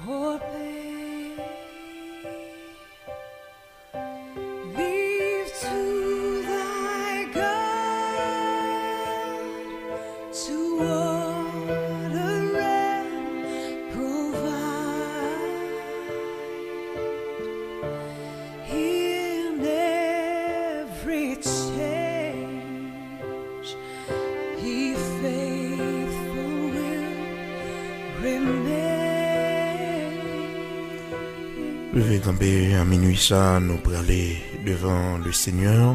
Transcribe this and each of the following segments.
or pain. Leave to thy God to order and provide in every change. He faithful will remain. Levé campé à minuit ça, nous pour aller devant le Seigneur,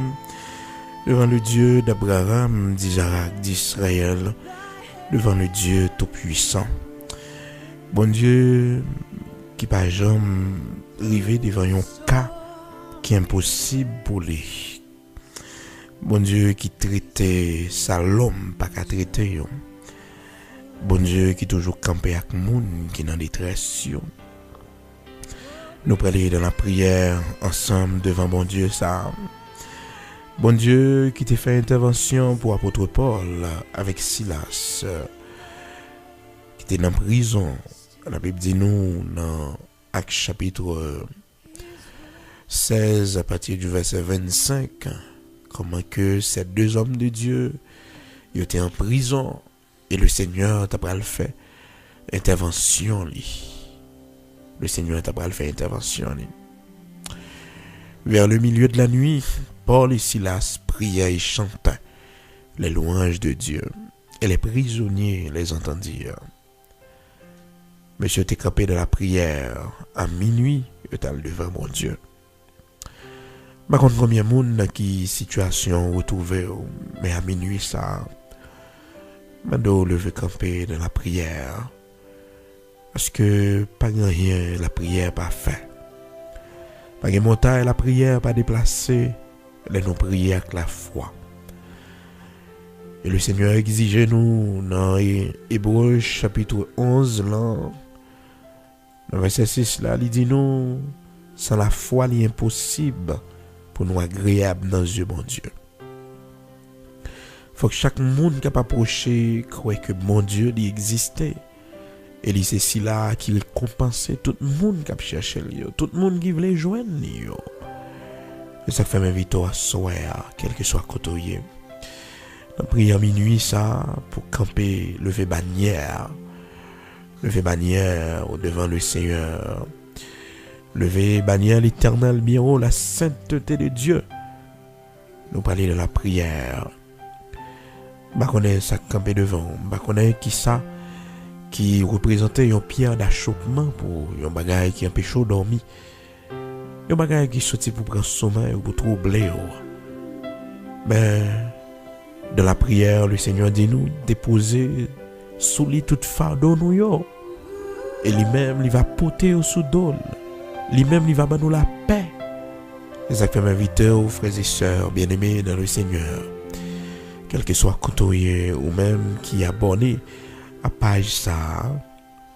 devant le Dieu d'Abraham, d'Isaac, d'Israël, devant le Dieu Tout-Puissant. Bon Dieu qui pas jamais arrivé devant un cas qui est impossible pour lui. Bon Dieu qui traitait ça l'homme pas qu'à traiter yo. Bon Dieu qui toujours campé avec moun qui dans détresse yo. Nous parler dans la prière ensemble devant bon Dieu ça. Bon Dieu qui t'a fait intervention pour apôtre Paul avec Silas qui était dans prison. La Bible dit nous dans Actes chapitre 16 à partir du verset 25 comment que ces deux hommes de Dieu ils étaient en prison et le Seigneur t'a pas le fait intervention lui. Le Seigneur t'a pas fait intervention. Vers le milieu de la nuit, Paul et Silas priaient et chantaient les louanges de Dieu. Et les prisonniers les entendirent. Monsieur était campé de la prière. À minuit, il était devant mon Dieu. Par contre, combien de monde qui situation retrouvée, mais à minuit, ça, m'a levé campé de la prière. Parce que pas rien la prière pas fait. Pas de montagne la prière pas déplacée. Les non prières avec la foi. Et le Seigneur exige nous dans Hébreux chapitre 11 là, dans verset 6 là, il dit nous sans la foi il est impossible pour nous agréable dans Dieu bon Dieu. Faut que chaque monde qui pas approcher croit que mon Dieu il existait. Et c'est si là qu'il compensait tout le monde qui a cherché lui, tout le monde qui voulait joindre lui. Et ça fait m'inviter à soir, quel que soit côté. La prière minuit ça pour camper, lever bannière au devant le Seigneur. Lever bannière l'éternel bien la sainteté de Dieu. Nous parler de la prière. Bah connaît ça camper devant, bah connaît qui ça qui représentait une pierre d'achoppement pour un bagage qui empêche de dormir. Un bagage qui sorti pour prendre sommeil ou pour troubler. Mais dans la prière, le Seigneur dit nous déposer sous lui toute fardeau nous yo. Et lui-même il va porter au sous d'ol. Lui-même il va donner la paix. Les actes m'inviter aux frères et sœurs bien-aimés dans le Seigneur. Quel que soit côté ou même qui abonné à page ça,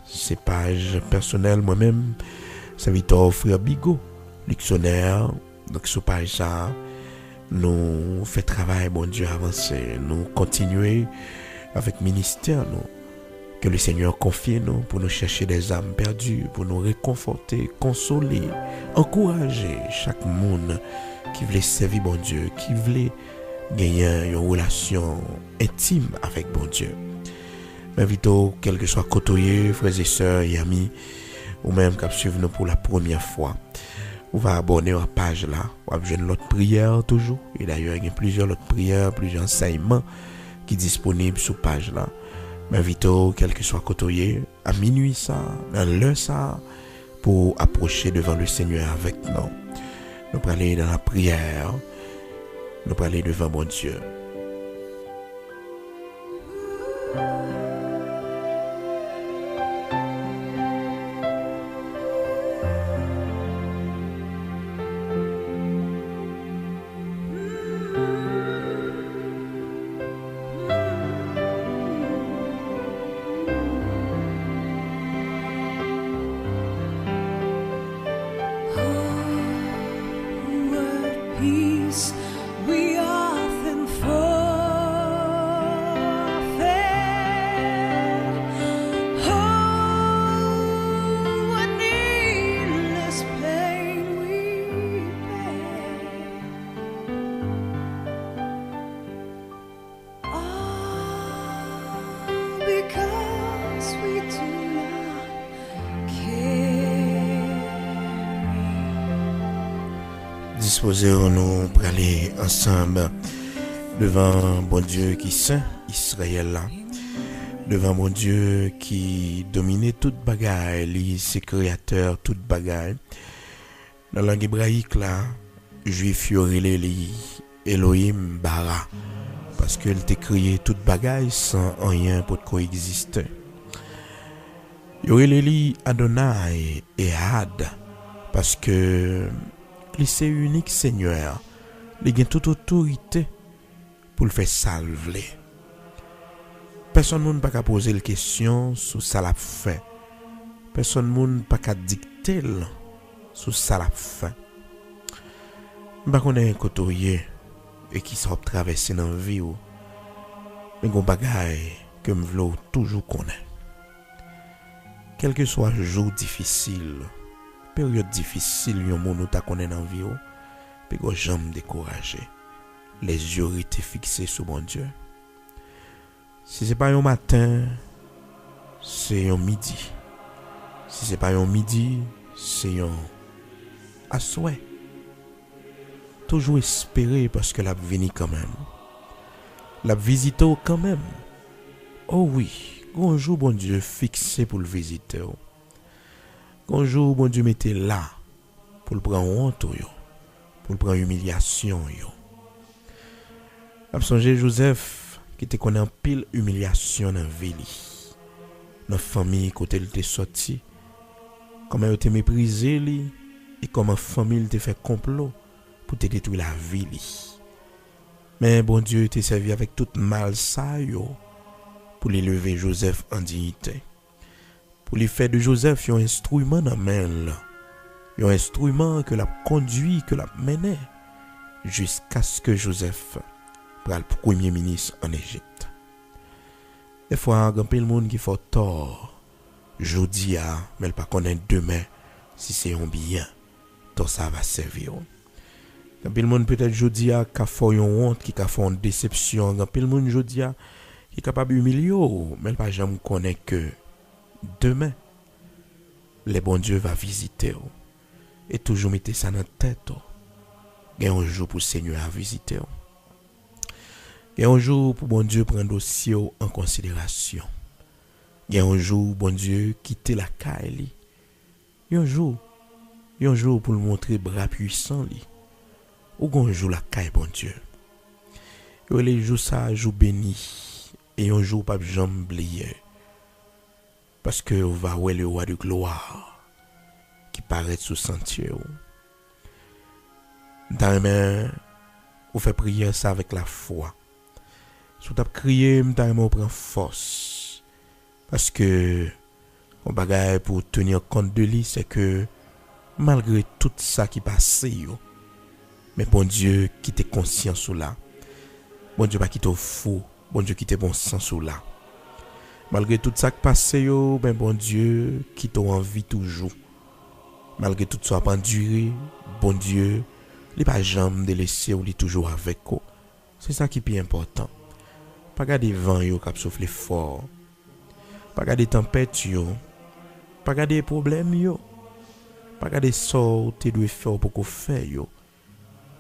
c'est page personnelle moi-même, c'est Victor Frère Bigot, dictionnaire. Donc sur page ça, nous fait travail bon Dieu avancer, nous continuer avec ministère nous que le Seigneur confie nous pour nous chercher des âmes perdues, pour nous réconforter, consoler, encourager chaque monde qui veut servir bon Dieu, qui veut gagner une relation intime avec bon Dieu. M'invite quel que soit côté, frères et sœurs et amis, ou même qui suivent nous pour la première fois. On va abonner à la page là, on va joindre l'autre prière toujours. Et d'ailleurs, il y a plusieurs autres prières, plusieurs enseignements qui sont disponibles sur la page là. M'invite quel que soit côté, à minuit ça, dans l'heure ça, pour approcher devant le Seigneur avec nous. Nous allons aller dans la prière, nous allons aller devant mon Dieu. What peace we often forfeit. Disposons-nous pour aller ensemble devant bon Dieu qui saint, Israël là. Devant mon Dieu qui dominait toute bagaille, lui c'est créateur toute bagaille. Dans la langue hébraïque là, juif yorele li Elohim bara parce qu'elle t'a créé toute bagaille sans rien pour coexister. Yorele li Adonai et Had parce que lui c'est unique Seigneur, il a toute autorité pour le faire salver. Personne ne peut pas poser la question sur ça la fait. Personne ne peut pas dicter sur ça la fait. Je connais un côté et qui s'est traversé dans la vie. Mais il y a des bagailles que je veux toujours connaître. Quel que soit le jour difficile, période difficile, il y a des gens qui connaissent dans la vie. Mais il y a des gens découragés. Les yeux étaient fixés sur mon Dieu. Si c'est pas un matin, c'est un midi. Si c'est pas un midi, c'est un à souhait. Toujours espérer parce que la vini quand même. La visite quand même. Oh oui, un jour bon Dieu fixé pour le visiter. Un jour bon Dieu mettait là pour le prendre honte pour le prendre humiliation yo. Absongé Joseph qui te connaît en pile humiliation dans vie li. Dans famille côté il t'est sorti. Comment il t'a méprisé li et comment famille t'a fait complot pour te détruire la vie li. Mais bon Dieu t'a servi avec tout mal ça yo pour l'élever Joseph en dignité. Pour lui faire de Joseph un instrument dans main là. Un instrument que l'a conduit, que l'a mené jusqu'à ce que Joseph pour le premier ministre en Égypte. Des fois, il y a plein de monde qui fait tort. Jodi a, mais il pas connaît demain si c'est un bien. Tout ça va servir. Il y a plein de monde peut-être jodi a qui a fait une honte, qui a fait une déception. Il y a plein de monde jodi a qui est capable d'humilier, mais il pas jamais connaît que demain, le bon Dieu va visiter. Et toujours mettez ça dans la tête. Il y a un jour pour le Seigneur à visiter. Il y a un jour pour bon Dieu prendre dossier en considération. Il y a un jour bon Dieu quitter la caille. Il y a un jour pour le montrer bras puissant li. Ou un jour la caille bon Dieu. Il y a les jours ça jour béni et un jour pas jamais oublier. Parce que on va voir le roi de gloire qui paraît sous sentier. Dans main, on fait prier ça avec la foi. Si tu as crié, on prend force. Parce que, on bagaille pour tenir compte de lui, c'est que, malgré tout ça qui passe, mais bon Dieu qui t'est conscient sous là. Bon Dieu pas qui t'est fou. Bon Dieu qui t'est bon sens sous là. Malgré tout ça qui passe, ben bon Dieu qui t'a envie toujours. Malgré tout ça pas enduré, bon Dieu, il pas jamais de laisser ou il toujours avec vous. C'est ça qui est plus important. Pas garder vent yo qui souffle fort. Pas garder tempête yo. Pas garder problème yo. Pas garder sort tu dois faire pour qu'on fait yo.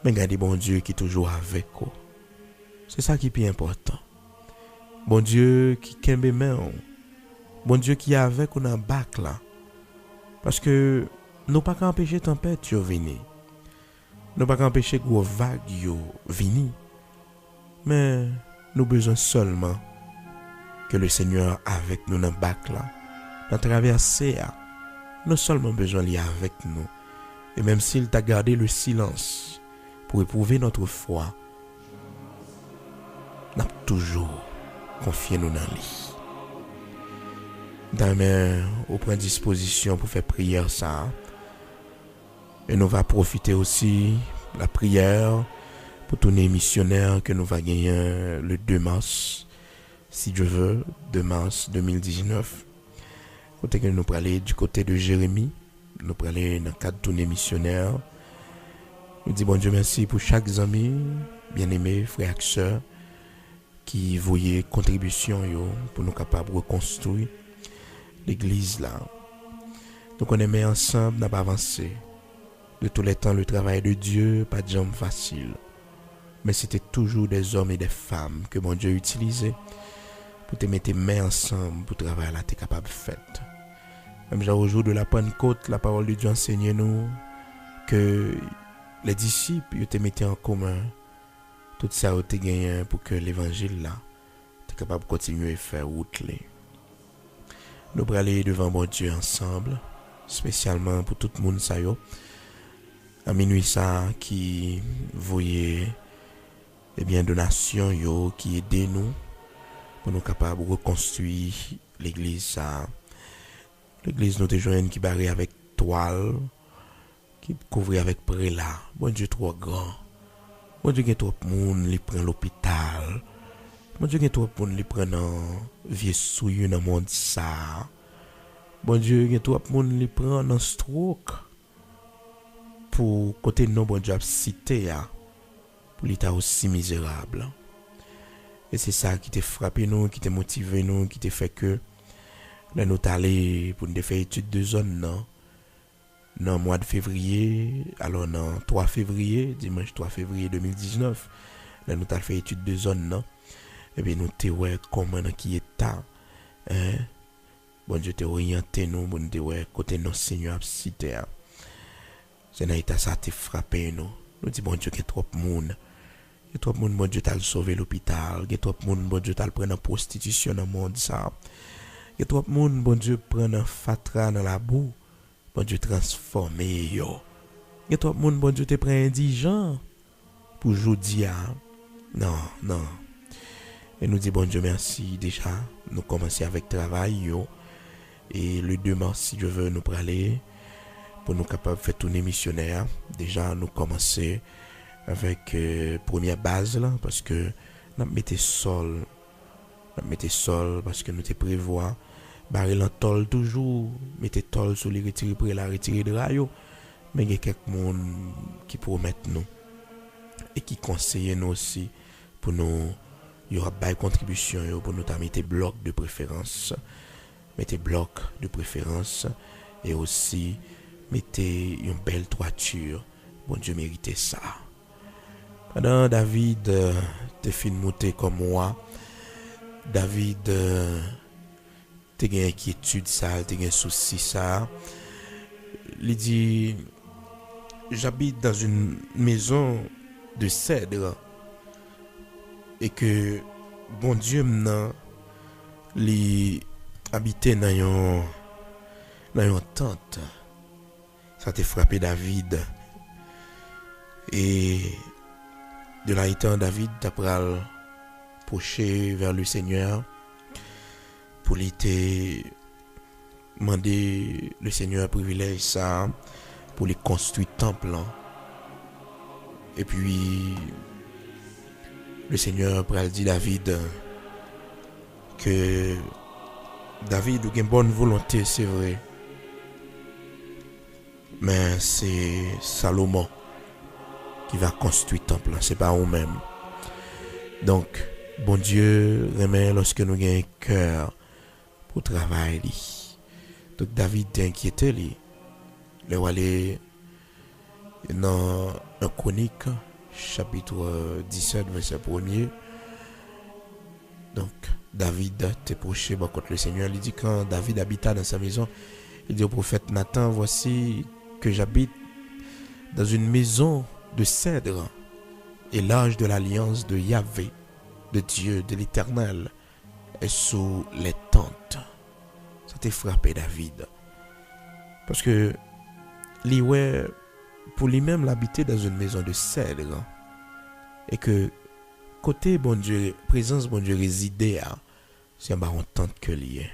Mais garder bon Dieu qui est toujours avec vous. C'est ça qui est plus important. Bon Dieu qui kembe main. Bon Dieu qui est avec ou dans bac là. Parce que nous pas empêcher tempête yo venir. Nous pas empêcher gros vague yo venir. Mais nous besoin seulement que le Seigneur avec nous dans bac là, dans traversée, nous seulement besoin lui avec nous. Et même s'il t'a gardé le silence pour éprouver notre foi, nous avons toujours confié nous dans lui. Demain, on prend disposition pour faire prière ça. Et nous va profiter aussi de la prière pour tous les missionnaires que nous va gagner le 2 mars, si Dieu veut, 2 mars 2019. Côté que nous parler du côté de Jérémie, nous parler dans le cadre de tous les missionnaires. Nous disons bon Dieu merci pour chaque ami, bien-aimé, frères et sœurs, qui voyaient contribution yo, pour nous capables de reconstruire l'église là. Nous connaissons ensemble, nous avons avancé. De tous les temps, le travail de Dieu, pas de jambes faciles. Mais c'était toujours des hommes et des femmes que mon Dieu utilisait pour te mettre mains ensemble pour travailler là, tu es capable de faire. Même genre au jour de la Pentecôte, la parole de Dieu enseigne nous que les disciples, ils te mettaient en commun tout ça, ils te gagné pour que l'évangile là, tu es capable de continuer à faire route. Nous allons aller devant mon Dieu ensemble, spécialement pour tout le monde ça yo. À minuit ça qui voyait donation yo qui aide nous pour nous capables de reconstruire l'église ça. L'église nous te joigne qui barré avec toile, qui couvre avec prélat. Bon Dieu trop grand. Bon Dieu qui trop monde li prend l'hôpital. Bon Dieu qui trop monde li prend dans vieux souillé dans monde ça. Bon Dieu qui trop monde li prend dans stroke. Pour côté non bon Dieu a cité ya. Pour l'état aussi misérable. Et c'est ça qui t'a frappé nous, qui t'a motivé nous, qui t'a fait que là nous allé pour nous faire étude de zone dans mois de février, alors dans 3 février, dimanche 3 février 2019, là nous allé faire étude de zone et bien nous te ouais comment dans qui état bon Dieu te orienté nous bon te ouais côté nos Seigneur a cité. C'est dans état ça t'a frappé nous. Nous dit bon Dieu qu'il y a trop de monde. Il y a trop de monde, bon Dieu t'a sauvé l'hôpital. Il y a trop de monde, bon Dieu t'a prendre en prostitution dans le monde ça. Il y a trop de monde, bon Dieu prend un fatra dans la boue. Bon Dieu transformer yo. Il y a trop de monde, bon Dieu te prend indigent pour jodi a. Non. Et nous dit bon Dieu merci déjà. Nous commencer avec travail yo. Et le 2 mars si Dieu veut nous praler pour nous capables de faire tourner missionnaire. Déjà nous commencer avec première base là parce que nous mettons sol parce que nous te prévoit barrer l'entol toujours mettez tol sur les retirer pour la retirer de rayo mais il y a quelques monde qui promettent nous et qui conseillent nous aussi pour nous il y aura bail contribution pour nous mettre bloc de préférence et aussi mettez une belle toiture. Bon Dieu méritait ça. Pendant David te fin monter comme moi, David te gagne inquiétude ça, te gagne souci ça. Il dit j'habite dans une maison de cèdre et que bon Dieu maintenant li habiter dans une tente. Ça t'a frappé David. Et de là étant David t'a pral approché vers le Seigneur pour lui te demander le Seigneur privilège ça pour lui construire temple. Et puis le Seigneur pral dit David que David a une bonne volonté, c'est vrai. Mais c'est Salomon qui va construire le temple, c'est pas nous-mêmes. Donc, bon Dieu remet lorsque nous avons un cœur pour travailler. Donc David est inquiété. Il va aller dans un Chronique, chapitre 17, verset 1er. Donc, David t'est proché contre le Seigneur. Il dit quand David habita dans sa maison, il dit au prophète Nathan, voici que j'habite dans une maison de cèdre et l'âge de l'alliance de Yahvé, de Dieu, de l'Éternel, est sous les tentes. Ça t'a frappé David. Parce que pour lui-même l'habiter dans une maison de cèdre et que côté bon Dieu, présence bon Dieu résidait, c'est un baron tente que lié.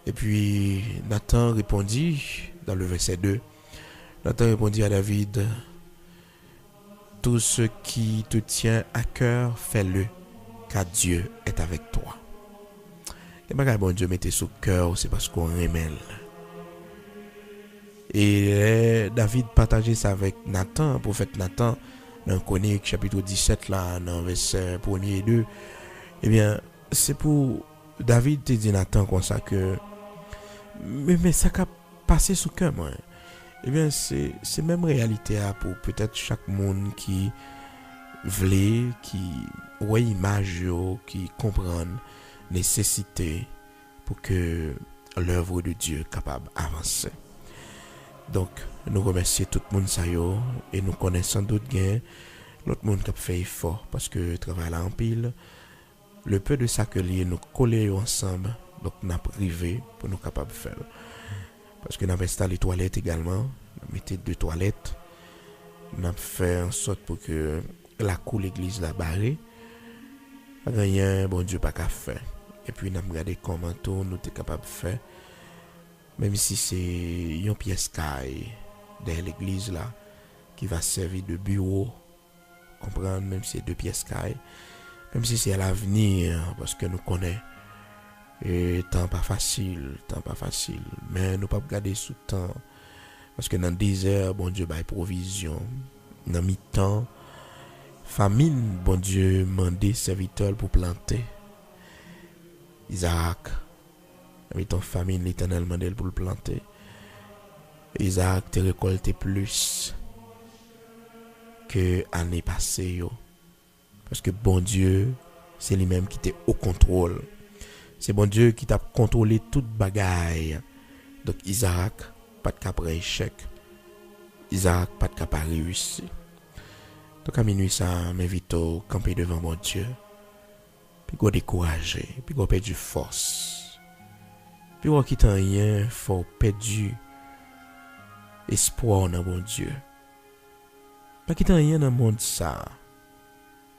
Et puis Nathan répondit dans le verset 2. Nathan répondit à David, tout ce qui te tient à cœur, fais-le, car Dieu est avec toi. Et bien, bon Dieu mettez sous cœur, c'est parce qu'on aime. Et David partageait ça avec Nathan, le prophète Nathan, dans Chronique chapitre 17, là, dans verset 1er et 2. Eh bien, c'est pour David te dit Nathan comme ça que mais ça a passé sous cœur moi. Eh bien, c'est même réalité pour peut-être chaque monde qui voulait, qui ouais image yo, qui comprenne nécessité pour que l'œuvre de Dieu capable d'avancer. Donc, nous remercions tout le monde ça yo, et nous connaissons sans doute bien l'autre monde qui a fait effort parce que travail là en pile. Le peu de ça que nous coller ensemble, donc nous avons privé pour nous capables de faire. Parce que nous avons installé les toilettes également, nous mettons 2 toilettes, nous avons fait en sorte pour que la cour l'église la barrée, rien, bon Dieu, pas qu'à faire. Et puis nous avons regardé comment tout nous sommes capables de faire, même si c'est une pièce caille derrière l'église là, qui va servir de bureau, comprendre, même si c'est 2 pièces caille. Même si c'est à l'avenir, parce que nous connaissons. Et temps pas facile, mais nous pas garder sous temps. Parce que dans le désert, bon Dieu, bail provision. Dans mi-temps, famine, bon Dieu, mandé serviteur pour planter. Isaac, dans mi-temps famine, l'Éternel mandé pour le planter. Isaac te récolté plus que l'année passée, yo. Parce que bon Dieu, c'est lui-même qui était au contrôle. C'est bon Dieu qui t'a contrôlé toute bagaille. Donc Isaac, pas de cas pour échec. Isaac, pas de cas pour réussir. Donc à minuit, ça m'invite à camper devant mon Dieu. Puis qu'on découragé, puis qu'on perd du force. Puis qu'on quitte rien, faut perdre espoir dans mon Dieu. Pas quitte rien dans le monde ça.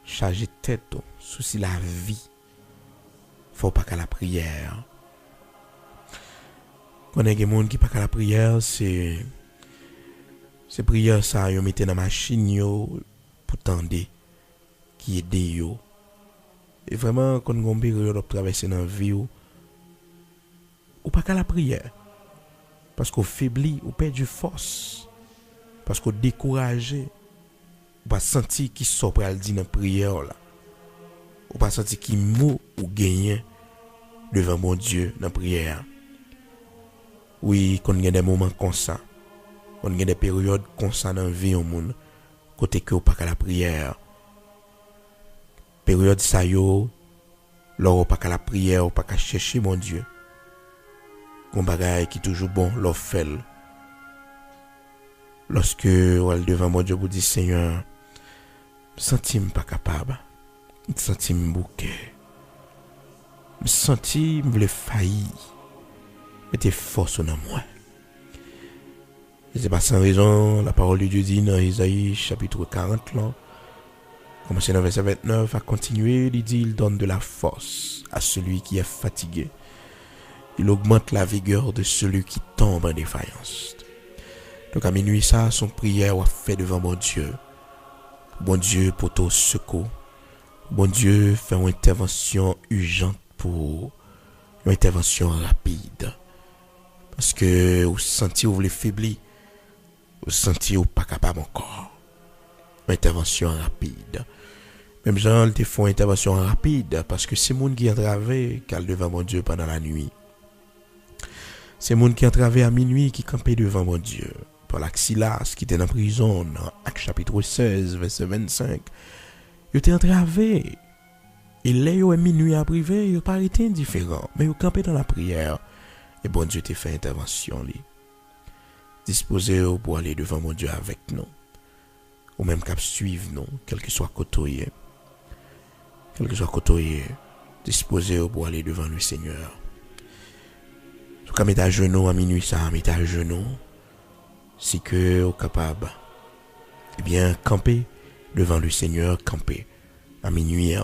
Charger tête, souci la vie. Faut pas qu'à la prière. Quand il y a des gens qui pas qu'à la prière, c'est prière ça, yo mettez dans la machine yo pour tendre, qui aide yo. Et vraiment, quand on a une période de traverser dans la vie, ou pas qu'à la prière. Parce qu'on faiblit, ou perd du force. Parce qu'on découragé. Ou pas sentir qui sort pour aller dire dans la prière là. Ou pas sentir qui mou ou gagne devant mon Dieu dans la prière. Oui, quand il y a des moments comme ça, quand il y a des périodes comme ça dans la vie au monde, côté que ou pas qu'à la prière. Période ça yo, l'or ou pas qu'à la prière, ou pas qu'à chercher mon Dieu. Qu'on bagaille qui toujours bon, l'or fait. Lorsque on est devant mon Dieu pour dire Seigneur, je sens pas capable, je sens bouquet, je sens me faillir, mettez force dans moi. Et c'est pas sans raison, la parole de Dieu dit dans Isaïe chapitre 40 là, commencé dans verset 29 à continuer, il dit il donne de la force à celui qui est fatigué, il augmente la vigueur de celui qui tombe en défaillance. Donc à minuit ça, son prière a fait devant mon Dieu. Bon Dieu pour ton secours. Bon Dieu fait une intervention urgente pour une intervention rapide. Parce que vous sentez vous voulez faiblir. Vous sentez vous pas capable encore. Une intervention rapide. Même Jean il te font une intervention rapide parce que c'est monde qui entravé qu'elle devant mon Dieu pendant la nuit. C'est monde qui entravé à minuit qui campait devant mon Dieu. Paul Silas qui était en prison dans Actes chapitre 16 verset 25. Il était entravé. Et là il est minuit à privé, il pas été indifférent, mais il campait dans la prière. Et bon Dieu t'a fait intervention lui. Disposé pour aller devant mon Dieu avec nous. Ou même qu'à suivre nous, quel que soit côté. Quel que soit côté, disposé pour aller devant le Seigneur. Quand mettre à genoux à minuit ça, mettre à genoux. Si que vous capable, eh bien, camper devant le Seigneur, camper à minuit.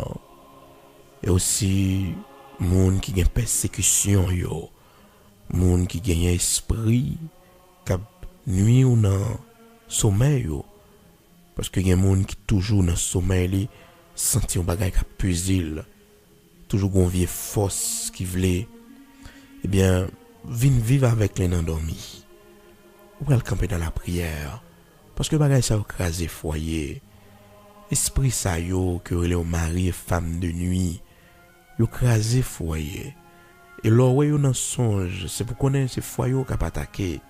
Et aussi, monde qui gagne persécution, yo, monde qui gagne esprit, cap nuit ou dans sommeil, yo. Parce que y a monde qui toujours dans sommeil, li, senti un bagay qui puzzle, toujours gon vieille force qui voulait, eh bien, vivre avec les endormis. Ou elle camper dans la prière. Parce que bagay ça crasé foyer. Esprit ça yo que les mari et femme de nuit. Yo crasé foyer. Et là ouais yo dans songe, c'est pour connaître ce foyer qui a attaqué.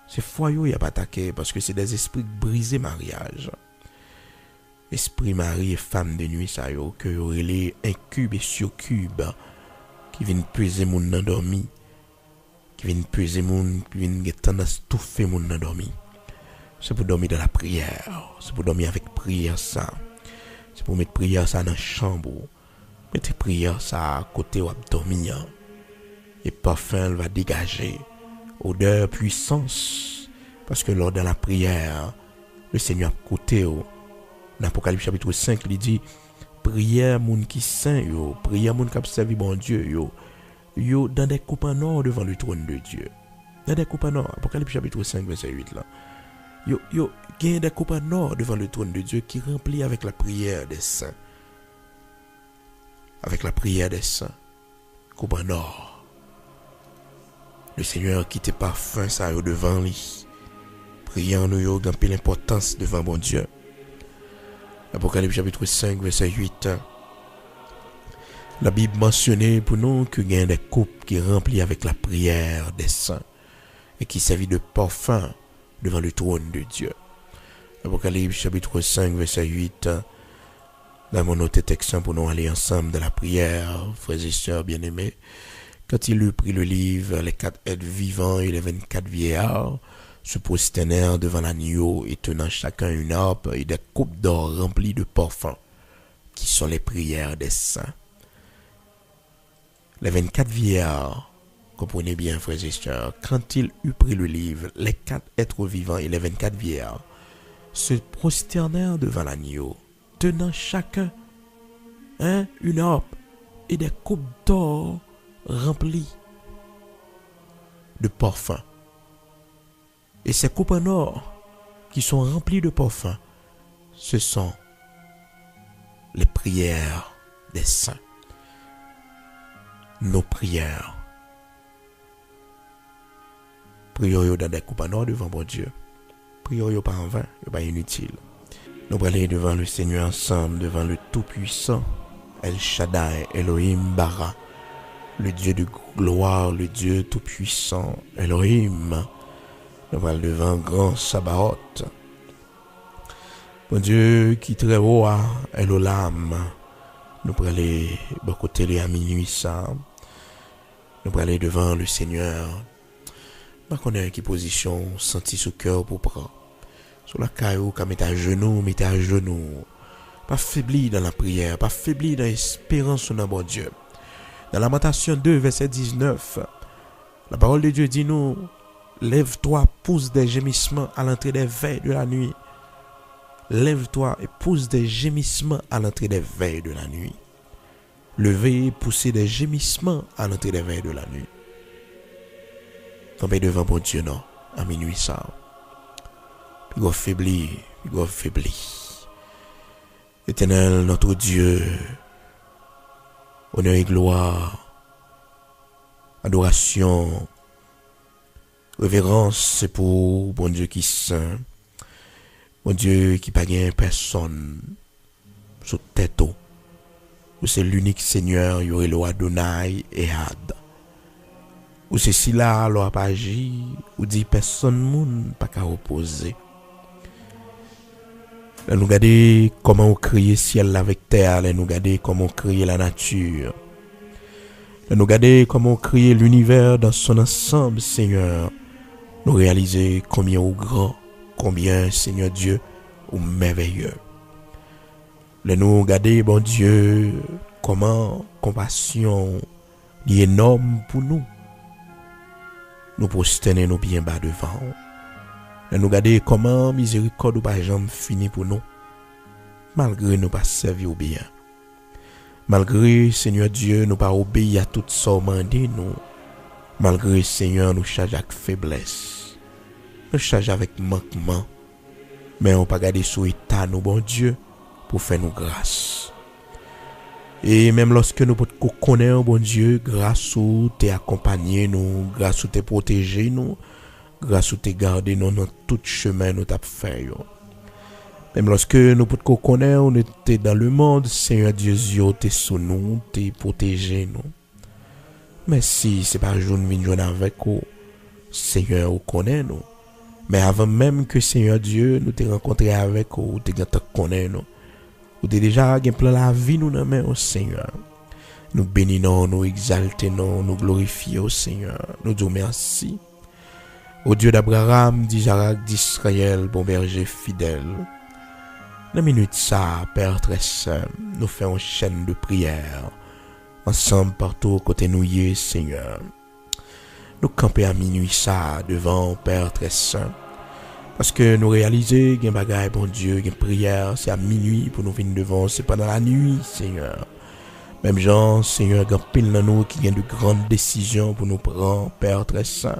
C'est foyer y a pas attaqué parce que c'est des esprits brisés mariage. Esprit mari et femme de nuit ça yo que yo relé incube et surcube qui viennent peser moun nan dormi, qui viennent peser moun, qui viennent get tendance touffer moun nan dormi. C'est pour dormir dans la prière, c'est pour dormir avec prière ça. C'est pour mettre prière ça dans la chambre. Mettez prière ça à côté ou à dormir. Et parfum va dégager odeur, puissance. Parce que lors de la prière, le Seigneur à côté. Dans Apocalypse chapitre 5, il dit prière moun qui saint yo, prière moun qui a servi bon Dieu yo dans des coupes en or devant le trône de Dieu. Dans des coupes en or, Apocalypse chapitre 5 verset 8 là. Yo gagne des coupes en or devant le trône de Dieu qui remplit avec la prière des saints. Avec la prière des saints. Coupe en or. Le Seigneur qui te parfum ça yo devant lui. Priant nous yo gamper l'importance devant bon Dieu. Apocalypse chapitre 5 verset 8. La Bible mentionnait pour nous que il y a des coupes qui remplies avec la prière des saints et qui servent de parfum devant le trône de Dieu. Apocalypse chapitre 5 verset 8. Dans mon autre texte pour nous aller ensemble dans la prière, frères et sœurs bien-aimés. Quand il eut pris le livre, les 4 êtres vivants et les 24 vieillards se prosternèrent devant l'agneau et tenant chacun une harpe et des coupes d'or remplies de parfums, qui sont les prières des saints. Les 24 vieillards, comprenez bien frères et sœurs, quand il eut pris le livre, les 4 êtres vivants et les 24 vieillards se prosternèrent devant l'agneau, tenant chacun une harpe et des coupes d'or remplies de parfums. Et ces coupes en or qui sont remplies de parfums, ce sont les prières des saints. Nos prières. Prions dans des coupes en or devant mon Dieu. Prions pas en vain, pas inutile. Nous allons aller devant le Seigneur ensemble, devant le Tout-Puissant, El Shaddai, Elohim Bara, le Dieu de gloire, le Dieu Tout-Puissant, Elohim. Nous allons devant grand Sabaoth. Bon Dieu qui très haut à Elolam. Nous allons aller de côté de à minuit ça. Nous allons aller devant le Seigneur. Nous connaissons qui position senti sous cœur pour prendre. Sur la caillou, quand mettez à genoux. Pas faibli dans la prière, pas faibli dans l'espérance dans bon Dieu. Dans Lamentation 2, verset 19, la parole de Dieu dit nous, lève-toi, pousse des gémissements à l'entrée des veilles de la nuit. Lève-toi et pousse des gémissements à l'entrée des veilles de la nuit. Levez et poussez des gémissements à l'entrée des veilles de la nuit. Tombez devant bon Dieu, non, à minuit ça. Puis go faibli. Éternel, notre Dieu, honneur et gloire, adoration, révérence, c'est pour bon Dieu qui saint, bon Dieu qui pas gagne personne sous tête. Ou c'est l'unique Seigneur, Yoré lo Adonai et Had. Ou c'est si là, lo pas agi, ou dit personne moun pas qu'à opposer. Là nous regarder comment on crée ciel avec terre, là nous regarder comment on crée la nature. Là nous regarder comment on crée l'univers dans son ensemble, Seigneur. Nous réaliser combien au grand, combien, Seigneur Dieu, au merveilleux. Là nous regarder, bon Dieu, comment compassion est énorme pour nous. Nous prosterner nos bien bas devant. Là nous regarder comment miséricorde ou pas jamais fini pour nous. Malgré nous pas servir au bien. Malgré, Seigneur Dieu, nous pas obéir à tout ça mandé nous. Malgré, Seigneur, nous charge avec faiblesse. Nous charge avec manquement. Mais on pas garder sous état nous, bon Dieu, pour faire nous grâce. Et même lorsque nous pouvons connaître, bon Dieu, grâce où t'es accompagné nous, grâce où t'es protégé nous, grâce où t'es gardé nous dans tout chemin nous t'as fait. Même lorsque nous pouvons connaître, on était dans le monde, Seigneur Dieu, t'es sous nous, t'es protégé nous. Mais si c'est pas jour de avec nous, Seigneur, on connaît nous. Mais avant même que Seigneur Dieu nous t'ait rencontré avec ou t'ait connaît nous. Ou t'es déjà gen plan la vie nous dans main au Seigneur. Nous bénissons, nous exaltons, nous glorifions au Seigneur. Nous disons merci. Au Dieu d'Abraham, d'Isaac, d'Israël, bon berger fidèle. Dans minute ça, Père très saint, nous faisons une chaîne de prière. Ensemble partout côté nous y est, Seigneur. Nous camper à minuit ça devant Père très saint. Parce que nous réaliser qu'il y a un bagage, bon Dieu, qu'il y a une prière, c'est à minuit pour nous venir devant, c'est pendant la nuit, Seigneur. Même gens, Seigneur, il y a pile dans nous qui a de grandes décisions pour nous prendre, Père très saint.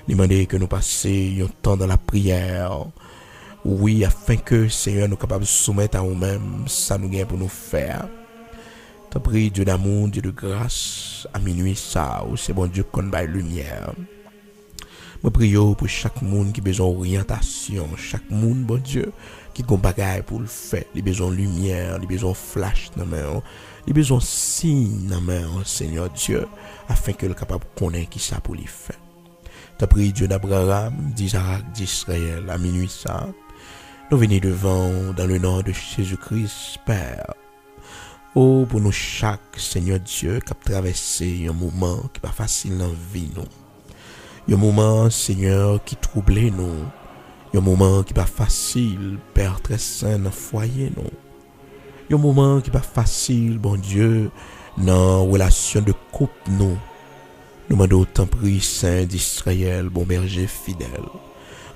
Demander que nous passions un temps dans la prière. Oui, afin que, Seigneur, nous capables de soumettre à nous-mêmes, ça nous gagne pour nous faire. T'as pris Dieu d'amour, Dieu de grâce, à minuit ça, où c'est bon Dieu qu'on baille lumière. Je prie pour chaque monde qui a besoin d'orientation, chaque monde, bon Dieu, qui a bagaille pour le faire, les besoins de lumière, les besoins de flash dans main, les besoins de signe dans main, Seigneur Dieu, afin que le capable de connaître qui ça pour les faire. T'as pris Dieu d'Abraham, d'Isaac, d'Israël, à minuit ça. Nous venons devant dans le nom de Jésus-Christ, Père. Oh, pour nous chaque, Seigneur Dieu, qui a traversé un moment qui n'est pas facile dans la vie, nous. Un moment, Seigneur, qui trouble nous. Un moment qui n'est pas facile, Père très saint, dans le foyer, nous. Un moment qui n'est pas facile, bon Dieu, dans la relation de couple, nous. Nous demandons autant prix Saint d'Israël, bon berger fidèle.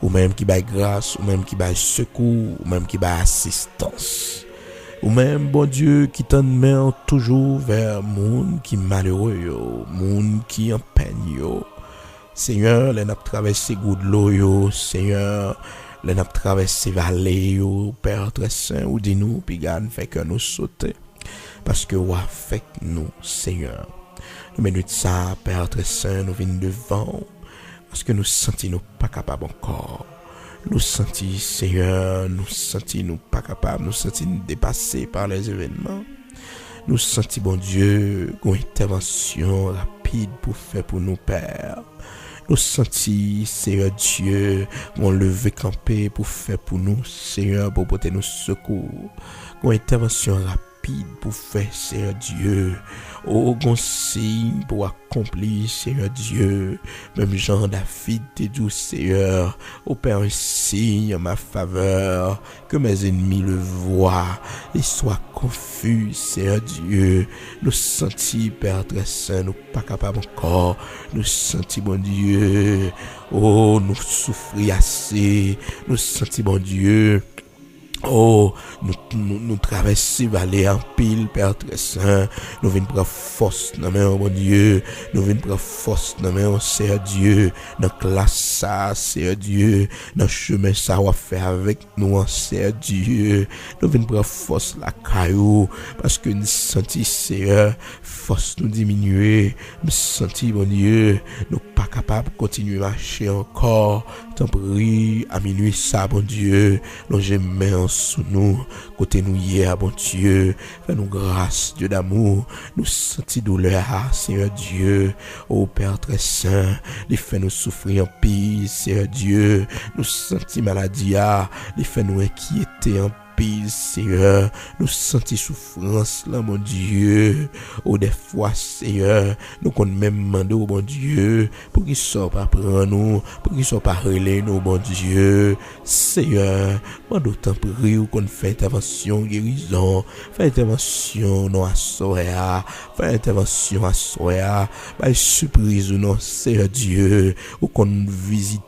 Ou même qui baille grâce, ou même qui baille secours, ou même qui baille assistance. Ou même, bon Dieu, qui t'en mène toujours vers monde qui malheureux, yo, monde qui en peine, yo. Seigneur, les n'a traversé goutte l'eau, yo. Seigneur, les n'a traversé vallée, yo. Père très saint, ou dis-nous, puis garde, fait que nous sauter. Parce que, ou fait nous, Seigneur. Nous menons ça, Père très saint, nous venons devant. Parce que nous sentons nous pas capables encore. Nous sentons, Seigneur, nous sentons nous pas capables, nous sentons nous dépassés par les événements. Nous sentons, bon Dieu, une intervention rapide pour faire pour nous, Père. Nous sentons, Seigneur Dieu, qu'on lever camper pour faire pour nous, Seigneur, pour porter nos secours. Une intervention rapide pour faire, Seigneur Dieu. Oh, bon signe pour accomplir, Seigneur Dieu. Même Jean David te dit, Seigneur, opère un signe en ma faveur, que mes ennemis le voient et soient confus, Seigneur Dieu. Nous sentis, Père très saint, nous pas capables encore. Nous sentis, bon Dieu. Oh, nous souffrir assez. Nous sentis, bon Dieu. Oh, nous traversons vallée en pile, Père très saint. Nous venons prendre force dans main, mon Dieu. Nous venons prendre force dans main, Seigneur Dieu. Dans classe ça, Seigneur Dieu. Dans chemin ça, on va faire avec nous, Seigneur Dieu. Nous venons prendre force la caillou. Parce que nous sentons, Seigneur, force nous diminuer. Nous sentons, mon Dieu, nous pas capables de continuer à marcher encore. T'en prie, à minuit ça, bon Dieu. Nous j'aime sous nous, côté nous hier, bon Dieu, fais-nous grâce, Dieu d'amour, nous sentis douleur, Seigneur Dieu, ô Père très saint, les fait nous souffrir en paix, Seigneur Dieu, nous sentis maladie, les fait nous inquiéter en Seigneur, nous sentis souffrance là, mon Dieu. Oh, des fois, Seigneur, nous qu'on même demandé au bon Dieu pour qu'il soit pas prendre nous, pour qu'il soit pas relais nous, bon Dieu. Seigneur, moi d'autant prie ou qu'on fait intervention guérison, fait intervention non à soya, fait intervention à soya, by surprise ou non, Seigneur Dieu, ou qu'on visite,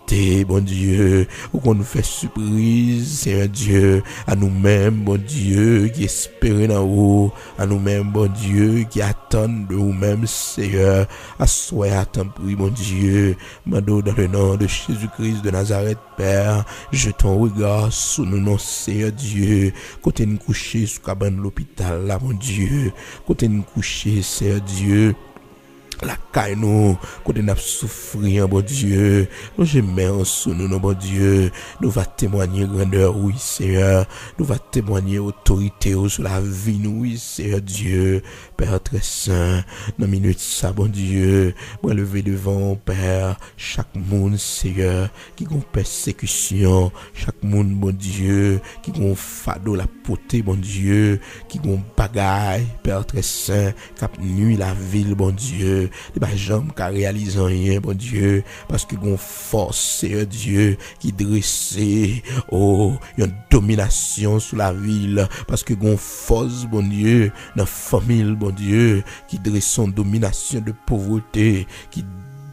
bon Dieu, ou qu'on fait surprise, Seigneur Dieu, à nous-mêmes, bon Dieu, qui espèrent dans vous, à nous-mêmes, bon Dieu, qui attendent de vous-mêmes, Seigneur, à soi, à ton prix, bon Dieu, Mando, dans le nom de Jésus-Christ de Nazareth, Père, jetons regard sur nous, non, Seigneur Dieu, côté nous coucher sous cabane de l'hôpital, là, mon Dieu, côté nous coucher, Seigneur Dieu, la caille nous, côté n'a souffrir, bon Dieu, nous gemons sous nous, bon Dieu, nous va témoigner grandeur, oui, Seigneur, nous va témoigner autorité sur la vie, nous, oui, Seigneur Dieu, Père très saint, dans minute ça, bon Dieu, moi lever devant, Père, chaque monde, Seigneur, qui gon persécution, chaque monde, bon Dieu, qui gon fado la potée, bon Dieu, qui gon bagaille, Père très saint, cap nuit la ville, bon Dieu, de ma jambe qui réalise rien, bon Dieu, parce que gon force, Seigneur Dieu, qui dressé, oh, une domination sur la ville, parce que gon force, bon Dieu, dans la famille, bon Dieu, qui dresse une domination de pauvreté, qui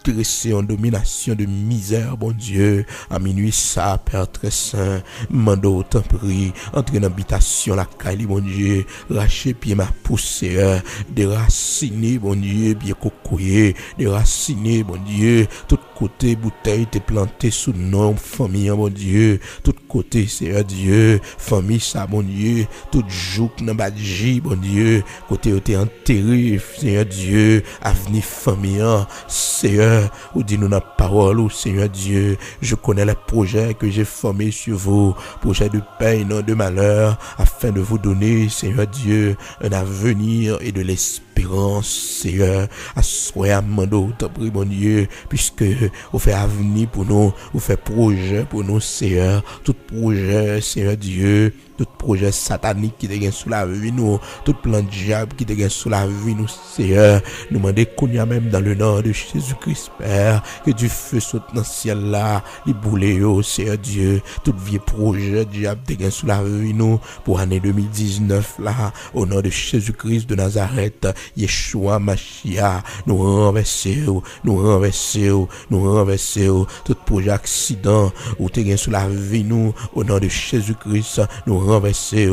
dressé en domination de misère, bon Dieu, à minuit ça, Père très saint, mando t'en prie, entre en habitation la caille, bon Dieu, racher pied ma poussière, déraciner, bon Dieu, bien cocoyer, déraciner, bon Dieu, tout côté bouteille t'es planté sous nom famille, bon Dieu, tout côté, Seigneur Dieu, famille ça, bon Dieu, tout jouk nan badji, bon Dieu, côté où t'es enterré, Seigneur Dieu, avenir famille, Seigneur, ou dis-nous la parole, oh Seigneur Dieu, je connais les projets que j'ai formés sur vous, projets de paix et non de malheur, afin de vous donner, Seigneur Dieu, un avenir et de l'espérance, Seigneur, à soi, amando, t'en prie, mon Dieu, puisque vous faites avenir pour nous, vous faites projet pour nous, Seigneur, tout projet, Seigneur Dieu, tout projet satanique qui te gagne sous la vie nous, tout plan de diable qui te gagne sous la vie nous, Seigneur, nous demandons qu'on y a même dans le nom de Jésus-Christ, Père, que du feu saute dans le ciel là, les boulets, oh Seigneur Dieu, tout vieux projet diable te gagne sous la vie nous, pour l'année 2019 là, au nom de Jésus-Christ de Nazareth, Yeshua Mashiach, nous renversons, tout projet accident, ou te gagne sous la vie nous, au nom de Jésus-Christ, nous renverser,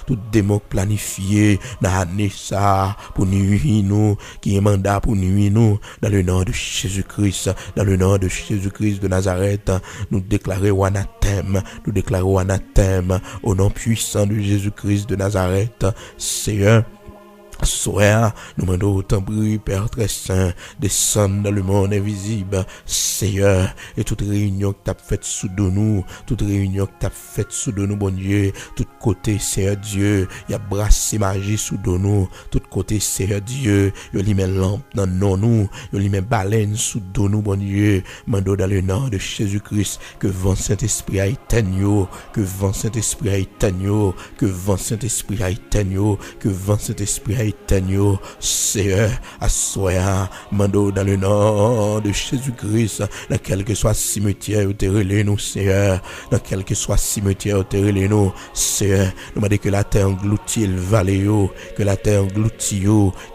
tout démon planifié dans l'année ça pour nuire nous, qui est mandat pour nuire nous, dans le nom de Jésus-Christ, dans le nom de Jésus-Christ de Nazareth, nous déclarons anathème, au nom puissant de Jésus-Christ de Nazareth, Seigneur. Soir, nous demandons autant bruit, Père très saint, descendre dans le monde invisible, Seigneur, et toute réunion que t'as faite sous de nous, bon Dieu, tout côté, Seigneur Dieu, y a brassé magie sous de nous, tout côté, Seigneur Dieu, y a mis lampe dans nous, y a mis baleine sous de nous, bon Dieu, mando dans le nom de Jésus-Christ, que vent Saint-Esprit a éteigné, que vent Saint-Esprit a éteigné, éteignez, Seigneur, assoya, mando dans le nom de Jésus-Christ, dans quel que soit cimetière où t'es relé nous, Seigneur, dans quel que soit cimetière où t'es relé nous, Seigneur, nous m'a dit que la terre engloutit le vallée, que la terre engloutit,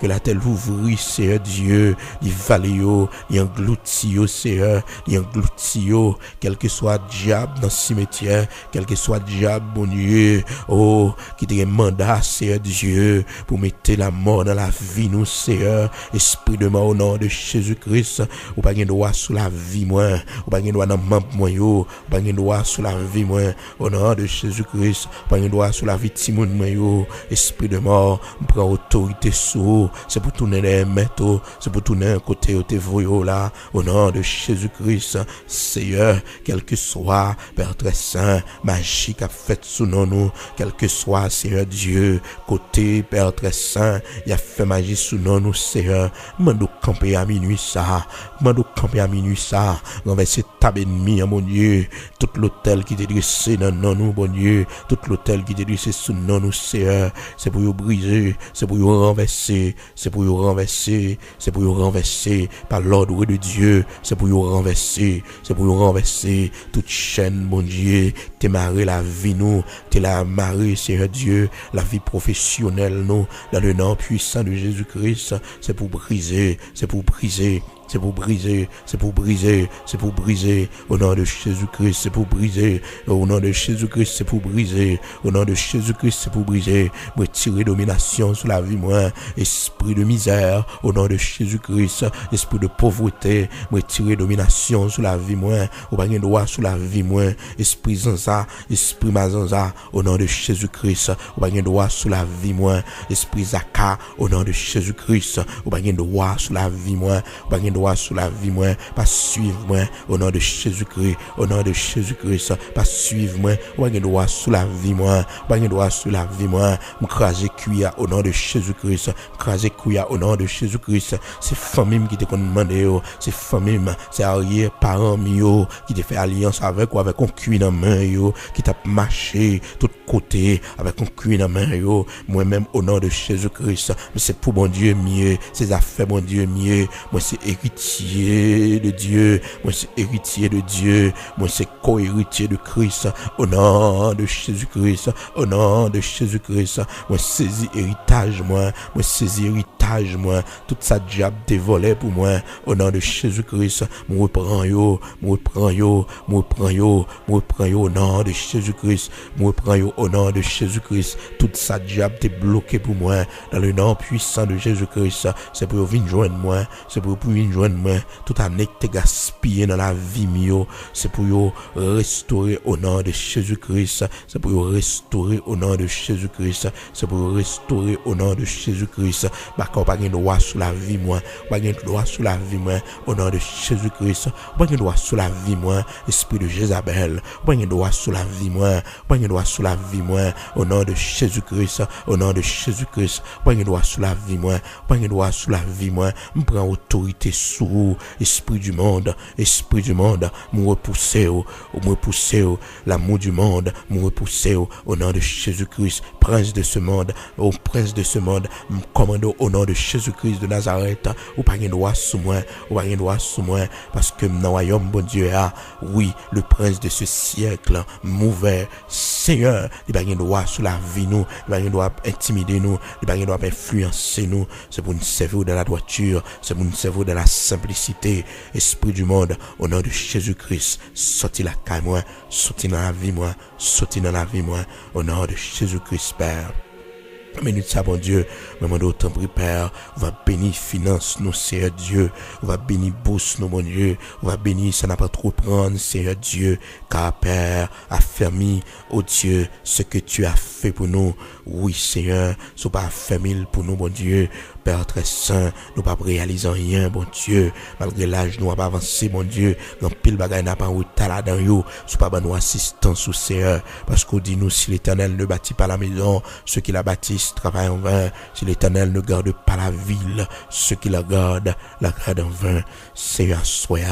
que la terre l'ouvrit, Seigneur Dieu, il vallée, il engloutit, Seigneur, il engloutit, quel que soit diable dans le cimetière, quel que soit diable, bon Dieu, oh, qui te mandat, Seigneur Dieu, pour mettre la mort dans la vie nous, Seigneur, esprit de mort au nom de Jésus-Christ, ou pas de droit sur la vie moi, ou pas de droit dans membre moi yo, ou pas de droit sur la vie moi, au nom de Jésus-Christ, ou pas de droit sur la vie de Simon moi yo, esprit de mort, on prend autorité sur, c'est pour tourner les métaux, c'est pour tourner un côté où t'es voyou là, au nom de Jésus-Christ, Seigneur, quel que soit, Père très saint, magie qu'a fait sous nous, quel que soit, Seigneur Dieu, côté, Père très saint, il a fait magie sous nous, Seigneur, mando camper à minuit ça, renverser ta ennemi, mon Dieu, tout l'hôtel qui t'est dressé dans nous, bon Dieu, tout l'hôtel qui t'est dressé sous nous, Seigneur, c'est pour y briser, c'est pour y renverser, par l'ordre de Dieu, c'est pour y renverser, toute chaîne, mon Dieu, t'es marré la vie nous, t'es la marré, Seigneur Dieu, la vie professionnelle nous, dans le nom puissant de Jésus-Christ, c'est pour briser, c'est pour briser, c'est pour briser, c'est pour briser, au nom de Jésus-Christ, c'est pour briser, au nom de Jésus-Christ, c'est pour briser, au nom de Jésus-Christ, c'est pour briser, moi tirer domination sur la vie, moi, esprit de misère, au nom de Jésus-Christ, esprit de pauvreté, moi tirer domination sur la vie, moi, ou pas un droit sur la vie, moi, esprit zanza, esprit mazanza, au nom de Jésus-Christ, ou pas un droit sur la vie, moi, esprit zaka, au nom de Jésus-Christ, ou pas un droit sur la vie, moi, ou pas un droit sur la vie, moi, pas suivre, moi, au nom de Jésus-Christ, au nom de Jésus-Christ, pas suivre, moi, ou pas un droit sur la vie, moi, ou pas un droit sur la vie, moi, m'craser cuya, au nom de Jésus-Christ, m'craser cuya, au nom de Jésus-Christ, c'est famille qui te demandé, c'est famille, c'est arrière parents mio, qui te fait alliance avec ou avec un cuir dans main, yo, qui t'a marché, tout côté, avec un cuir dans main, yo, moi-même, au nom de Jésus-Christ, mais c'est pour mon Dieu mieux, c'est affaires mon Dieu mieux, moi c'est héritier de Dieu, moi c'est héritier de Dieu, moi c'est co-héritier de Christ, au nom de Jésus-Christ, au nom de Jésus-Christ, moi saisis héritage, moi saisis héritage, moi, tout ça diable dévolé pour moi, au nom de Jésus-Christ, moi reprends yo, moi reprends yo, moi reprends yo, moi reprends yo, au nom de Jésus-Christ, moi reprends yo, au nom de Jésus-Christ, tout ça diable t'est bloqué pour moi, dans le nom puissant de Jésus-Christ, c'est pour venir joindre moi, c'est pour venir joindre moi, tout année que t'es gaspillé dans la vie mio, c'est pour yo restaurer au nom de Jésus-Christ, c'est pour yo restaurer au nom de Jésus-Christ, c'est pour restaurer au nom de Jésus-Christ, bah qu'on pas de droit sur la vie moi, pas de droit sur la vie moi, au nom de Jésus-Christ, pas de droit sur la vie moi, esprit de Jézabel, pas de droit sur la vie moi, pas de droit sur la vie moi, au nom de Jésus-Christ, au nom de Jésus-Christ, pas de droit sur la vie moi, pas de droit sur la vie moi, me prend autorité sur esprit du monde, me repousser, l'amour du monde, me repousser au nom de Jésus-Christ, prince de ce monde, au prince de ce monde, me commande au nom de Jésus-Christ de Nazareth, ou pas de droit sur moi, ou pas de droit sur moi, parce que dans le royaume, bon Dieu, oui, le prince de ce siècle, m'ouvert, Seigneur, il n'y a pas de droit sur la vie, nous, il n'y a pas de droit intimider nous, il n'y a pas de droit influencer nous, c'est pour nous servir dans la droiture, c'est pour nous servir dans la simplicité, esprit du monde, au nom de Jésus-Christ, sorti la caille moi, sorti dans la vie moi, sorti dans la vie moi, au nom de Jésus-Christ, Père. Minute ça, bon Dieu, maman d'autant prie, Père, on va bénir finance nous, Seigneur Dieu, on va bénir bourse nous, mon Dieu, on va bénir, ça n'a pas trop prendre, Seigneur Dieu, car Père, affermis, oh Dieu, ce que tu as fait pour nous, oui, Seigneur, c'est pas affermi pour nous, bon Dieu, Père très saint, nous pas réaliser rien, bon Dieu, malgré l'âge, nous pas avancer, bon Dieu, dans pile bagaille n'a pas retard là-dedans, yo, c'est pas ben nous assistance au Seigneur, parce qu'on dit nous, si l'Éternel ne bâtit pas la maison, ceux qui la bâtissent travaillent en vain, si l'Éternel ne garde pas la ville, ceux qui la gardent en vain, Seigneur, soyez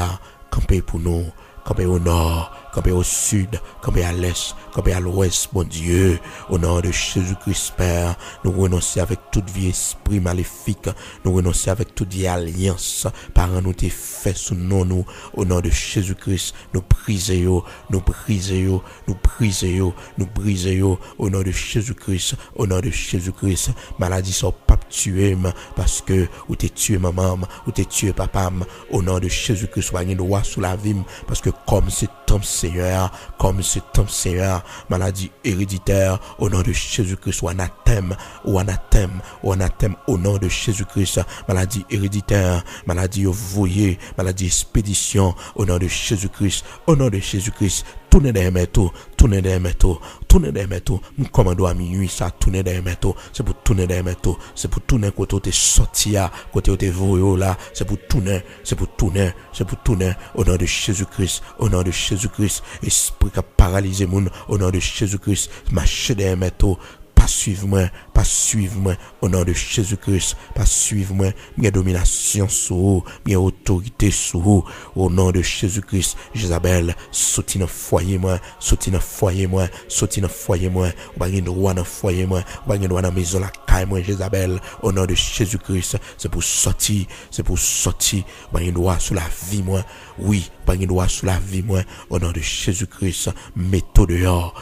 campé pour nous, campé au nord, campé au sud, campé à l'est, campé à l'ouest, bon Dieu, au nom de Jésus-Christ, Père, nous renonçons avec toute vie esprit maléfique, nous renonçons avec toute vie alliance, par nous t'es fait sous nous, au nom de Jésus-Christ, nous brisons, nous brisons, nous brisons, nous brisons, au nom de Jésus-Christ, au nom de Jésus-Christ, maladie sont pas tuer, parce que, ou t'es tué maman, ou t'es tué papa, au nom de Jésus-Christ, soyez droit sous la vie, parce que comme c'est temps Seigneur, comme ce temps Seigneur, maladie héréditaire, au nom de Jésus-Christ, ou anathème, ou anathème, ou anathème, au nom de Jésus-Christ, maladie héréditaire, maladie voyée, maladie expédition, au nom de Jésus-Christ, au nom de Jésus-Christ, tournez des métaux, tournez des métaux, tournez des métaux, nous commandons à minuit ça, tournez des métaux, c'est pour tourner des métaux, c'est pour tourner côté où t'es sorti à, côté où t'es voyé là, c'est pour tourner, c'est pour tourner, c'est pour tourner, au nom de Jésus-Christ, au nom de Jésus-Christ, esprit qui a paralysé moun, au nom de Jésus-Christ, marcher des métaux, pas suivre moi, au nom de Jésus-Christ, pas suivre moi, mes domination sur vous, mes autorité sur vous, au nom de Jésus-Christ, Jézabel, sauti dans foyer moi, sauti dans foyer moi, sauti dans foyer moi, ou pas droit dans foyer moi, ou pas droit dans maison la caille moi, Jézabel, au nom de Jésus-Christ, c'est pour sortir, ou pas droit sur la vie moi, oui, pas droit sur la vie moi, au nom de Jésus-Christ, méthode dehors,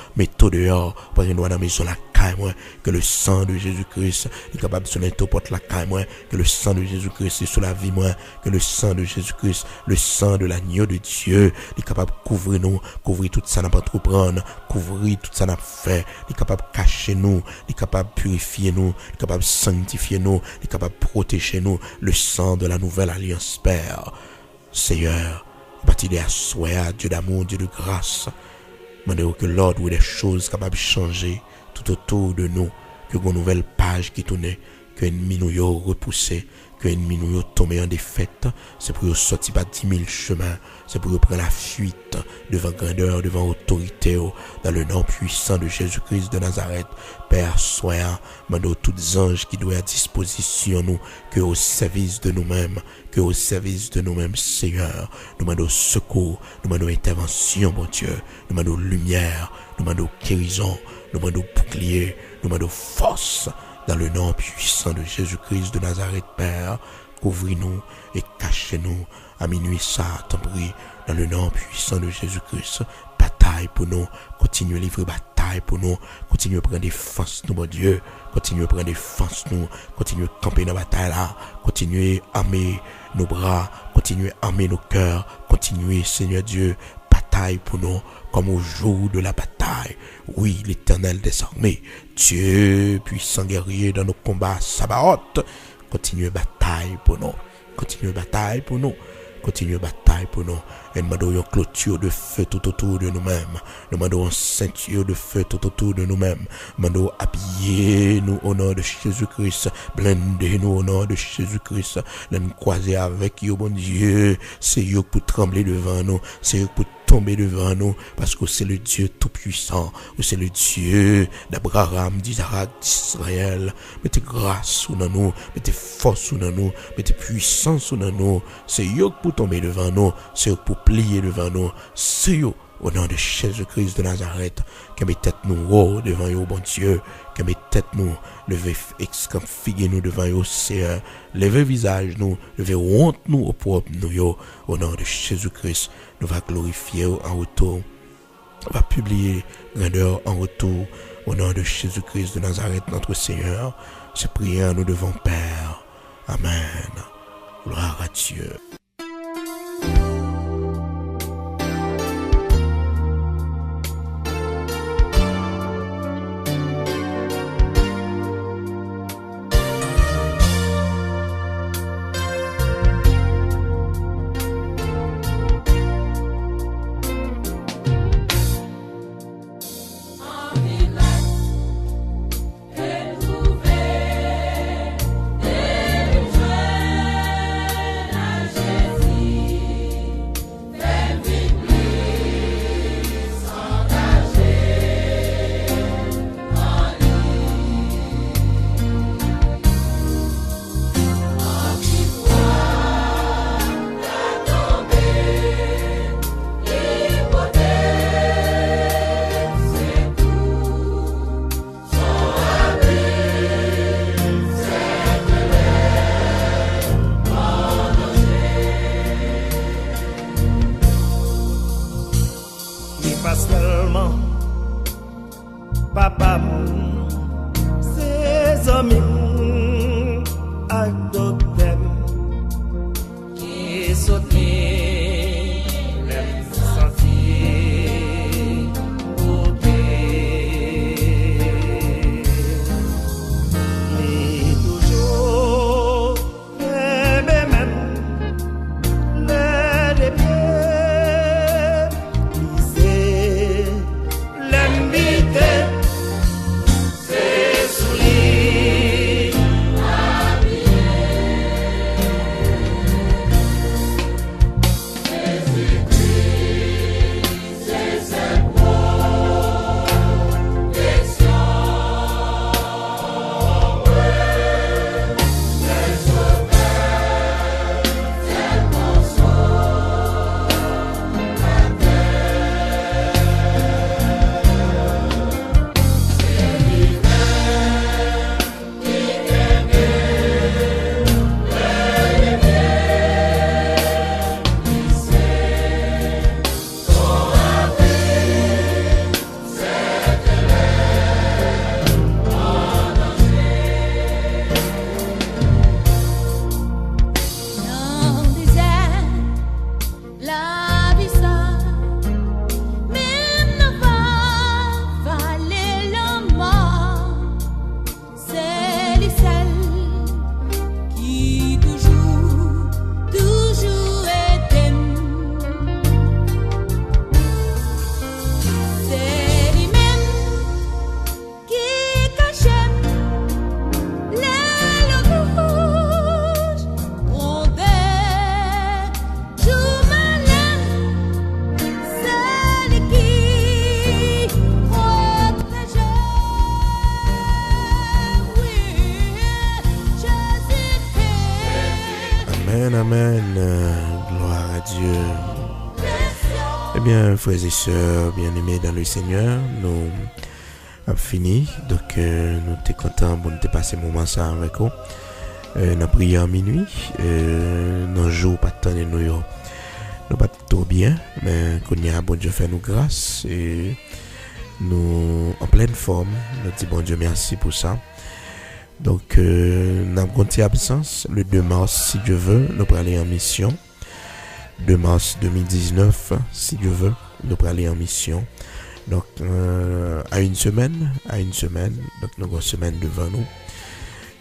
pas droit dans maison la caille moi, que le sang de Jésus-Christ est capable de sonner tout porte la caille moi, que le sang de Jésus-Christ est sur la vie moi, que le sang de Jésus-Christ, le sang de l'agneau de Dieu, est capable de couvrir nous, couvrir tout ça n'a pas trop prendre, couvrir tout ça n'a fait, est capable de cacher nous, est capable de purifier nous, est capable de sanctifier nous, est capable de protéger nous, le sang de la nouvelle alliance Père. Seigneur, bâti des assoirs, Dieu d'amour, Dieu de grâce, demandez que l'ordre ou des choses capables de changer tout autour de nous, que une nouvelle page qui tourne, que l'ennemi nous a repoussé, que l'ennemi nous a tombé en défaite, c'est pour nous sortir par 10 000 chemins, c'est pour nous prendre la fuite devant grandeur, devant autorité, dans le nom puissant de Jésus-Christ de Nazareth. Père, sois, demandons tous les anges qui doivent à disposition nous, que au service de nous-mêmes, Seigneur, nous demandons secours, nous demandons intervention, mon Dieu, nous demandons lumière, nous demandons guérison, nous demandons bouclier, nous demandons force, dans le nom puissant de Jésus-Christ de Nazareth, Père. Couvris-nous et cachez-nous à minuit ça, t'en prie, dans le nom puissant de Jésus-Christ. Bataille pour nous, continuez à livrer bataille pour nous, continuez à prendre défense nous, mon Dieu, continuez à prendre défense nous, continuez à camper dans la bataille là, continuez à armer nos bras, continuez à armer nos cœurs, continuez, Seigneur Dieu, bataille pour nous, comme au jour de la bataille. Oui, l'Éternel des armées, Dieu puissant guerrier dans nos combats, Sabaoth, continuez bataille pour nous, continuez bataille pour nous, continuez bataille pour nous. Et nous demandons une clôture de feu tout autour de nous-mêmes. Nous demandons une ceinture de feu tout autour de nous-mêmes. Nous demandons habiller nous au nom de Jésus-Christ. Blender nous au nom de Jésus-Christ. Nous croiser avec vous, bon Dieu. C'est vous pour trembler devant nous. C'est vous pour tomber devant nous. Parce que c'est le Dieu tout-puissant. C'est le Dieu d'Abraham, d'Isaac, d'Israël. Mettez grâce sous nous. Mettez force sous nous. Mettez puissance sous nous. C'est vous pour tomber devant nous. C'est vous pour plier devant nous. C'est vous, au nom de Jésus-Christ de Nazareth, que mes têtes nous haut devant vous, bon Dieu, que mes têtes nous levez, figuez nous devant vous, Seigneur, levez visage nous, levez honte nous au propre nous, au nom de Jésus-Christ, nous va glorifier en retour, on va publier grandeur en retour, au nom de Jésus-Christ de Nazareth, notre Seigneur. Ces prières nous devons, Père. Amen. Gloire à Dieu. bien, frères et sœurs, bien-aimés dans le Seigneur, nous avons fini. Donc, nous sommes contents pour nous passer un moment ça avec vous. Nous avons prié en minuit. Dans le jour, pas de temps de nous pas trop bien, mais qu'on y a, bon Dieu fait nous grâce. Et nous, en pleine forme, nous disons bon Dieu merci pour ça. Donc, nous avons compté absence le 2 mars, si Dieu veut, nous allons aller en mission. 2 mars 2019, si Dieu veut, nous allons aller en mission. Donc, à une semaine, donc nous avons une semaine devant nous,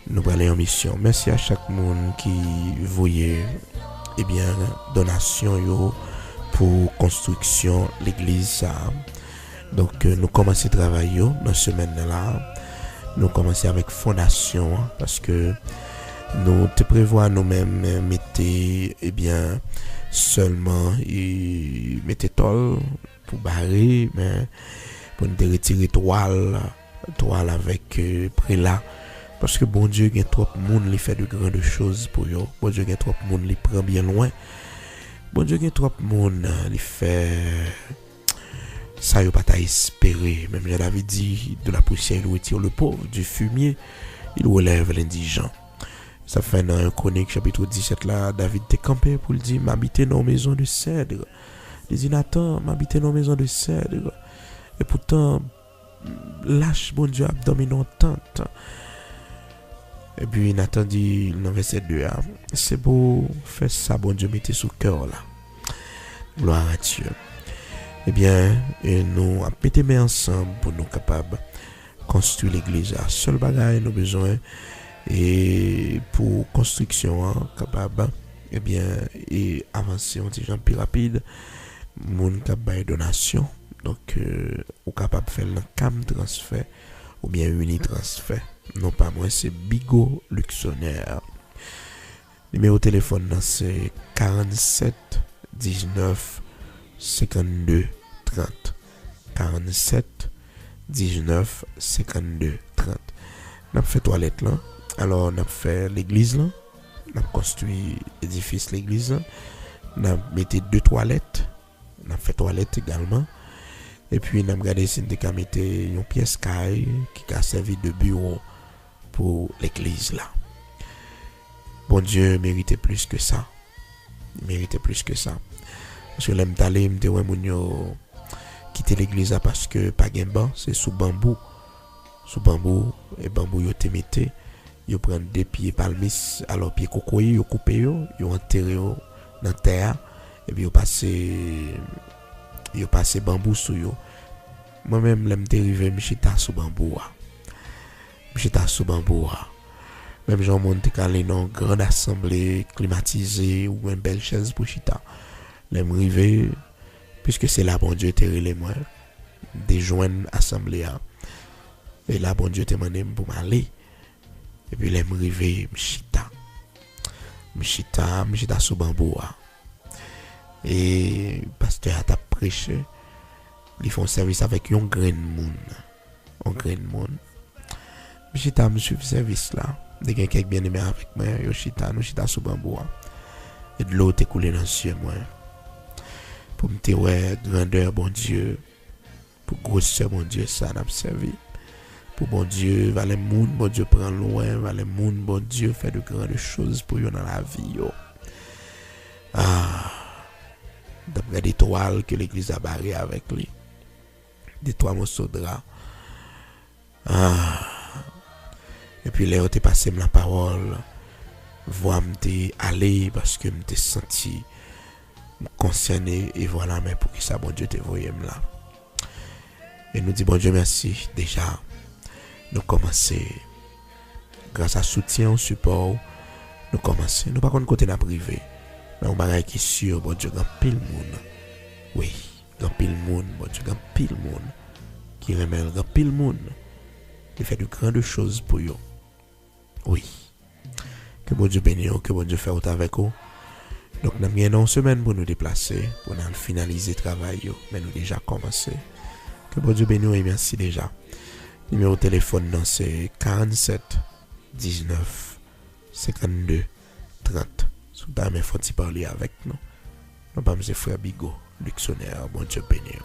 nous allons aller en mission. Merci à chaque monde qui voyait, donation yo pour construction l'église ça. Donc, nous commençons à travailler dans cette semaine-là. Nous commençons avec fondation, parce que nous te prévoyons nous-mêmes mettre, seulement et mettre tôle pour barrer, mais pour nous retirer toile avec prélat, parce que bon Dieu, il y a trop de monde qui fait de grandes choses pour eux. Bon Dieu, il y a trop de monde qui prend bien loin. Bon Dieu, il y a trop de monde qui fait ça, il n'y a pas à espérer. Même j'avais dit, de la poussière, il retire le pauvre, du fumier, il relève l'indigent. Ça fait dans un Chronique chapitre 17 là, David t'est campé pour le dire, m'habiter dans une maison de cèdre. Il dit, Nathan, m'habiter dans une maison de cèdre. Et pourtant, lâche bon Dieu abdominant tente. Et puis Nathan dit, dans verset 2, c'est beau, fais ça, bon Dieu, mettez sous cœur là. Gloire à Dieu. Et nous avons pété ensemble pour nous capables de construire l'église. La seule bagaille nous besoin et pour construction capable et avancer un petit peu plus rapide, moun capable donation. Donc ou capable faire le cam transfert ou bien unitransfert. Non pas moi, c'est Bigo Luxonnaire. Numéro de téléphone c'est 47 19 52 30 47 19 52 30. On a fait toilette là. Alors on a fait l'église là. On a construit l'édifice l'église là. On a mis 2 toilettes. On a fait toilette également. Et puis on a regardé si on a mis une pièce caille qui a servi de bureau pour l'église là. Bon Dieu méritait plus que ça. Il méritait plus que ça. Parce que l'aime d'aller me dire moun quitter l'église là parce que pas gain banc, c'est sous bambou et bambou yo te mette, yo prend 2 pieds palmis, alors pied cocoyer yo couper yo enterrer dans terre et puis yo passer bambou sous yo. Moi même l'aime te rive m'chita sous bambou. Même gens monte calé dans grande assemblée climatisée ou une belle chaise pour chita. L'aime rive puisque c'est là bon Dieu te relé moi des joindre assemblée. Et là bon Dieu te mandé pour m'aller. Et puis l'aime rive m'chita sous bambou. Et pasteur a prêché. Ils font service avec un grain de monde. M'chita me suivre service là. De quelqu'un bien aimé avec moi, yo chita sous bambou. Et de l'eau te coulé dans le ciel moi. Pour me dire ouais, grandeur bon Dieu. Pour grosseur bon Dieu ça n'a servi. Pour bon Dieu, valait moun, bon Dieu prend loin, valait moun, bon Dieu fait de grandes choses pour yo dans la vie yo. D'après des toiles que l'église a barré avec lui. Des 3 morceaux de drap. Et puis là, on t'est passé la parole. Voir m'te aller parce que m'te senti concerné et voilà, mais pour que ça, bon Dieu te voyait là. Et nous dit bon Dieu merci déjà. Nous commençons grâce à soutien, au support. Nous commençons. Nous pas contre côté na privé. Mais on bagaille qui sûr, bon Dieu, grand pile monde. Oui, grand pile monde, bon Dieu, grand pile monde. Qui remet grand pile monde. Qui fait de grandes choses pour eux. Oui. Que bon Dieu bénisse, que bon Dieu fasse avec vous. Donc, nous avons une semaine pour nous déplacer, pour nous finaliser le travail, mais nous déjà commencé. Que bon Dieu bénisse et merci déjà. Numéro de téléphone, c'est 47 19 52 30. Si vous avez parler avec nous, nous pas M. Frère Bigo Luxonnaire, bon Dieu béni.